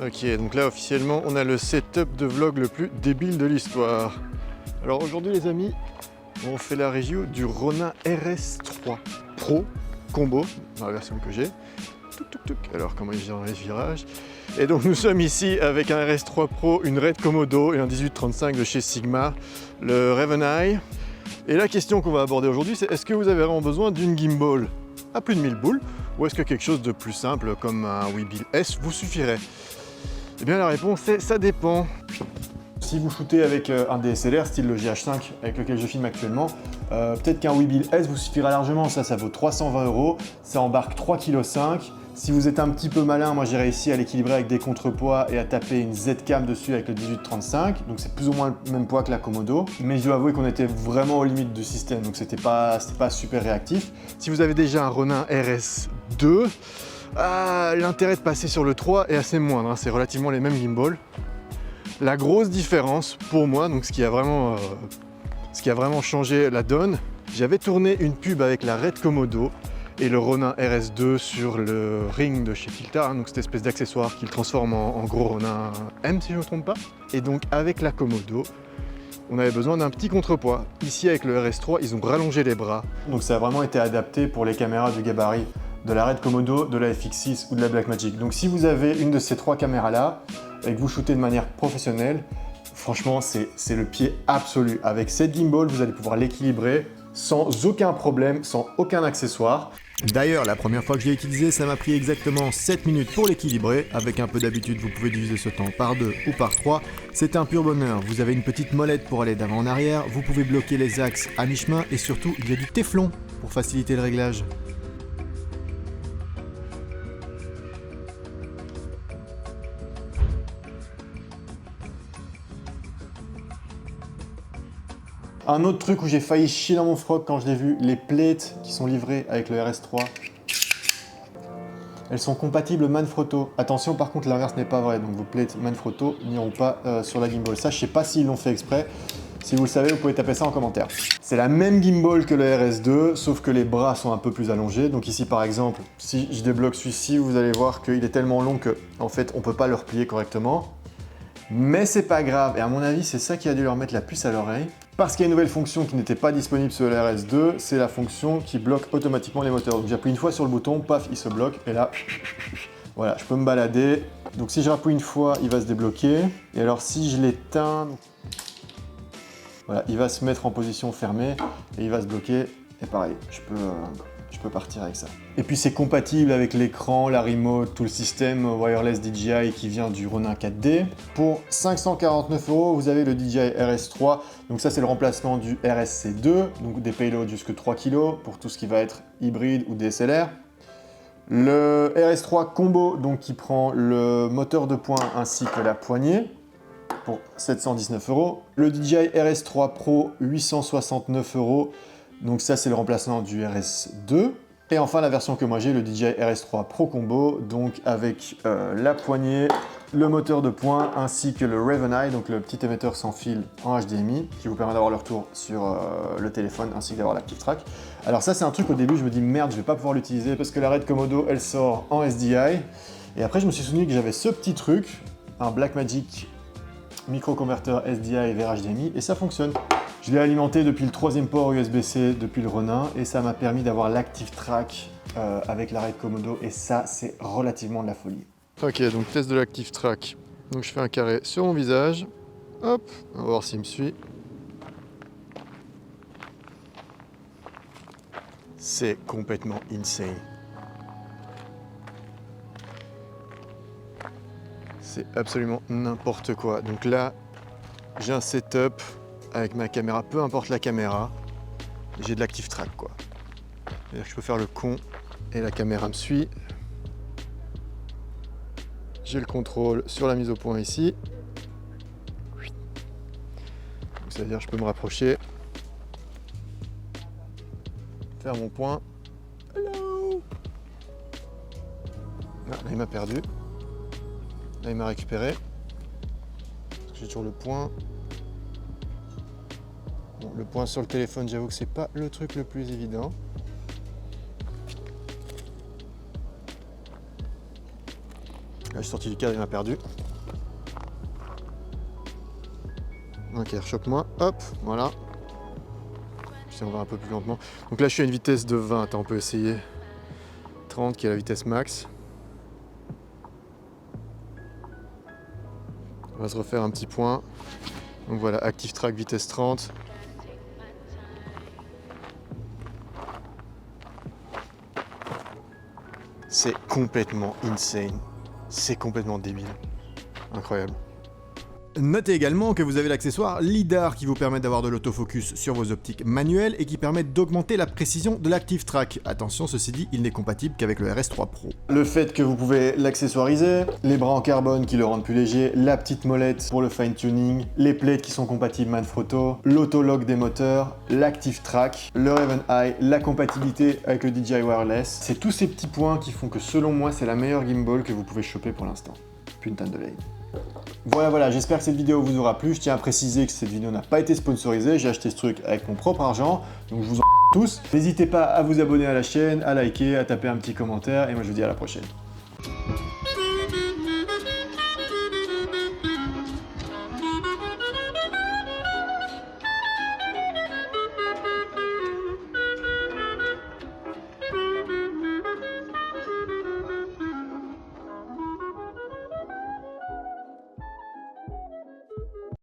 Ok, donc là officiellement on a le setup de vlog le plus débile de l'histoire. Alors aujourd'hui les amis, on fait la review du Ronin RS3 Pro Combo, dans la version que j'ai. Alors comment il gère les virages. Et donc nous sommes ici avec un RS3 Pro, une Red Komodo et un 1835 de chez Sigma, le Raven Eye. Et la question qu'on va aborder aujourd'hui, c'est est-ce que vous avez vraiment besoin d'une gimbal à plus de 1000 boules ou est-ce que quelque chose de plus simple comme un Weebill S vous suffirait? Eh bien la réponse est ça dépend. Si vous shootez avec un DSLR style le GH5 avec lequel je filme actuellement, peut-être qu'un Weebill S vous suffira largement, ça vaut 320 €, ça embarque 3,5 kg. Si vous êtes un petit peu malin, moi j'ai réussi à l'équilibrer avec des contrepoids et à taper une Z-Cam dessus avec le 1835, donc c'est plus ou moins le même poids que la Komodo, mais je dois avouer qu'on était vraiment aux limites du système, donc c'était pas super réactif. Si vous avez déjà un Ronin RS2, l'intérêt de passer sur le 3 est assez moindre, hein, c'est relativement les mêmes gimbals. La grosse différence pour moi, donc ce qui a vraiment changé la donne, j'avais tourné une pub avec la Red Komodo et le Ronin RS2 sur le ring de chez Kiltar, donc cette espèce d'accessoire qui le transforme en gros Ronin M si je ne me trompe pas. Et donc avec la Komodo, on avait besoin d'un petit contrepoids. Ici avec le RS3, ils ont rallongé les bras. Donc ça a vraiment été adapté pour les caméras du gabarit de la Red Komodo, de la FX6 ou de la Blackmagic. Donc si vous avez une de ces trois caméras là et que vous shootez de manière professionnelle, franchement c'est le pied absolu. Avec cette gimbal, vous allez pouvoir l'équilibrer sans aucun problème, sans aucun accessoire. D'ailleurs, la première fois que je l'ai utilisé, ça m'a pris exactement 7 minutes pour l'équilibrer. Avec un peu d'habitude, vous pouvez diviser ce temps par 2 ou par 3. C'est un pur bonheur. Vous avez une petite molette pour aller d'avant en arrière, vous pouvez bloquer les axes à mi-chemin et surtout, il y a du téflon pour faciliter le réglage. Un autre truc où j'ai failli chier dans mon froc quand je l'ai vu, les plates qui sont livrées avec le RS3. Elles sont compatibles Manfrotto. Attention, par contre, l'inverse n'est pas vrai. Donc vos plates Manfrotto n'iront pas sur la gimbal. Ça, je sais pas s'ils l'ont fait exprès. Si vous le savez, vous pouvez taper ça en commentaire. C'est la même gimbal que le RS2, sauf que les bras sont un peu plus allongés. Donc ici, par exemple, si je débloque celui-ci, vous allez voir qu'il est tellement long que, en fait, on peut pas le replier correctement. Mais c'est pas grave. Et à mon avis, c'est ça qui a dû leur mettre la puce à l'oreille. Parce qu'il y a une nouvelle fonction qui n'était pas disponible sur le RS2, c'est la fonction qui bloque automatiquement les moteurs. Donc j'appuie une fois sur le bouton, paf, il se bloque, et là, voilà, je peux me balader. Donc si je rappuie une fois, il va se débloquer. Et alors si je l'éteins, voilà, il va se mettre en position fermée, et il va se bloquer, et pareil, je peux partir avec ça. Et puis c'est compatible avec l'écran, la remote, tout le système wireless DJI qui vient du Ronin 4D. Pour 549 €, vous avez le DJI RS3. Donc ça c'est le remplacement du RSC2, donc des payloads jusque 3 kg pour tout ce qui va être hybride ou DSLR. Le RS3 Combo, donc qui prend le moteur de poing ainsi que la poignée pour 719 €. Le DJI RS3 Pro, 869 €. Donc ça c'est le remplacement du RS2. Et enfin la version que moi j'ai, le DJI RS3 Pro Combo, donc avec la poignée, le moteur de poing ainsi que le Raven Eye, donc le petit émetteur sans fil en HDMI qui vous permet d'avoir le retour sur le téléphone ainsi que d'avoir l'Active Track. Alors ça c'est un truc au début je me dis merde je vais pas pouvoir l'utiliser parce que la Red Komodo elle sort en SDI. Et après je me suis souvenu que j'avais ce petit truc, un Blackmagic micro-converteur SDI vers HDMI et ça fonctionne. Je l'ai alimenté depuis le 3e port USB-C depuis le Ronin et ça m'a permis d'avoir l'Active Track avec la Red Komodo et ça c'est relativement de la folie. Ok, donc test de l'Active Track. Donc je fais un carré sur mon visage. Hop, on va voir s'il me suit. C'est complètement insane. C'est absolument n'importe quoi. Donc là, j'ai un setup avec ma caméra, peu importe la caméra, j'ai de l'Active Track quoi. C'est-à-dire que je peux faire le con et la caméra me suit. J'ai le contrôle sur la mise au point ici. C'est-à-dire que je peux me rapprocher, faire mon point. Hello. Ah, là il m'a perdu. Là il m'a récupéré. Parce que j'ai toujours le point. Bon, le point sur le téléphone, j'avoue que c'est pas le truc le plus évident. Là, j'ai sorti du cadre, il m'a perdu. Ok, rechoppe-moi. Hop, voilà. Si on va un peu plus lentement. Donc là, je suis à une vitesse de 20. Attends, on peut essayer 30, qui est la vitesse max. On va se refaire un petit point. Donc voilà, Active Track, vitesse 30. C'est complètement insane. C'est complètement débile. Incroyable. Notez également que vous avez l'accessoire LiDAR qui vous permet d'avoir de l'autofocus sur vos optiques manuelles et qui permet d'augmenter la précision de l'Active Track. Attention, ceci dit, il n'est compatible qu'avec le RS3 Pro. Le fait que vous pouvez l'accessoiriser, les bras en carbone qui le rendent plus léger, la petite molette pour le fine tuning, les plates qui sont compatibles Manfrotto, l'autolock des moteurs, l'Active Track, le Raven Eye, la compatibilité avec le DJI Wireless. C'est tous ces petits points qui font que selon moi c'est la meilleure gimbal que vous pouvez choper pour l'instant. Putain de lane. Voilà, j'espère que cette vidéo vous aura plu. Je tiens à préciser que cette vidéo n'a pas été sponsorisée. J'ai acheté ce truc avec mon propre argent, donc je vous en tous. N'hésitez pas à vous abonner à la chaîne, à liker, à taper un petit commentaire, et moi je vous dis à la prochaine.